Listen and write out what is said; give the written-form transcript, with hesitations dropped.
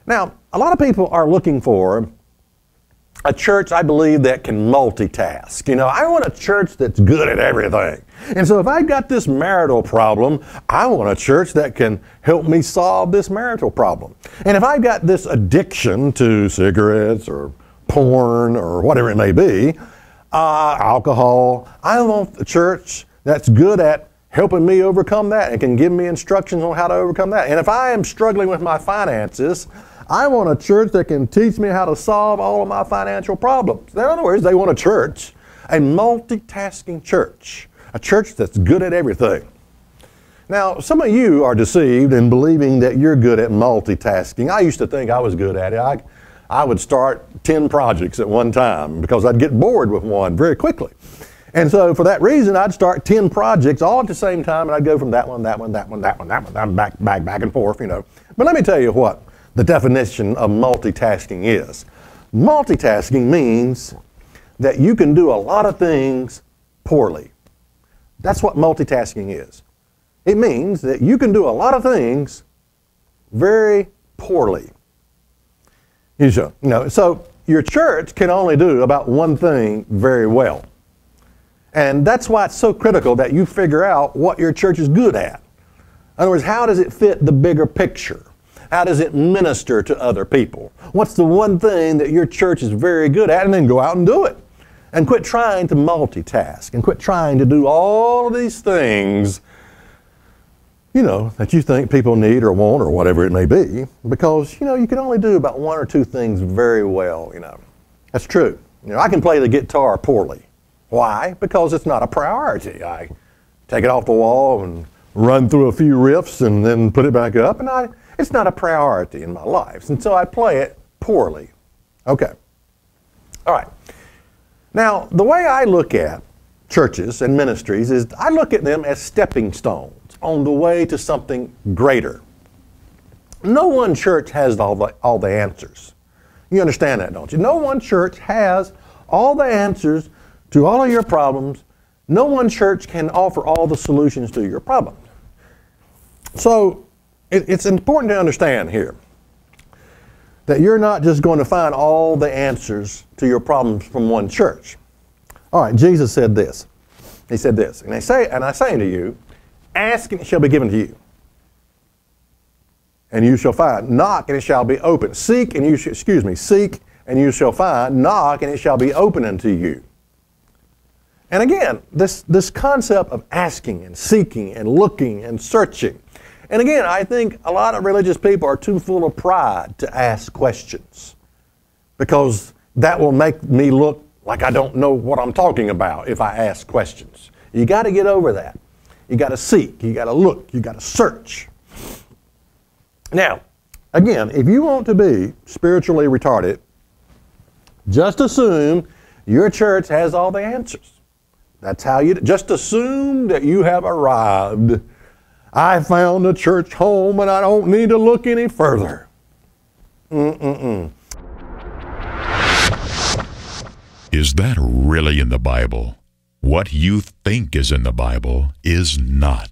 Now, a lot of people are looking for a church, I believe, that can multitask. You know, I want a church that's good at everything. And so if I've got this marital problem, I want a church that can help me solve this marital problem. And if I've got this addiction to cigarettes or porn or whatever it may be, alcohol, I want a church that's good at helping me overcome that and can give me instructions on how to overcome that. And if I am struggling with my finances, I want a church that can teach me how to solve all of my financial problems. In other words, they want a church, a multitasking church, a church that's good at everything. Now, some of you are deceived in believing that you're good at multitasking. I used to think I was good at it. I would start 10 projects at one time because I'd get bored with one very quickly. And so for that reason, I'd start 10 projects all at the same time, and I'd go from that one, back and forth, you know. But let me tell you what the definition of multitasking is. Multitasking means that you can do a lot of things poorly. That's what multitasking is. It means that you can do a lot of things very poorly. So your church can only do about one thing very well. And that's why it's so critical that you figure out what your church is good at. In other words, how does it fit the bigger picture? How does it minister to other people? What's the one thing that your church is very good at? And then go out and do it. And quit trying to multitask and quit trying to do all of these things, you know, that you think people need or want or whatever it may be, because, you know, you can only do about one or two things very well, you know. That's true. You know, I can play the guitar poorly. Why? Because it's not a priority. I take it off the wall and run through a few riffs and then put it back up, and it's not a priority in my life. And so I play it poorly. Okay. All right. Now, the way I look at churches and ministries is I look at them as stepping stones on the way to something greater. No one church has all the answers. You understand that, don't you? No one church has all the answers to all of your problems. No one church can offer all the solutions to your problems. So it's important to understand here that you're not just going to find all the answers to your problems from one church. All right, Jesus said this. He said this, and I say unto you, ask and it shall be given to you, and you shall find. Knock and it shall be open. Seek and you shall find. Knock and it shall be open unto you. And again, this concept of asking and seeking and looking and searching. And again, I think a lot of religious people are too full of pride to ask questions, because that will make me look like I don't know what I'm talking about if I ask questions. You got to get over that. You got to seek, you got to look, you got to search. Now, again, if you want to be spiritually retarded, just assume your church has all the answers. That's how you just assume that you have arrived. I found a church home and I don't need to look any further. Is that really in the Bible? What you think is in the Bible is not.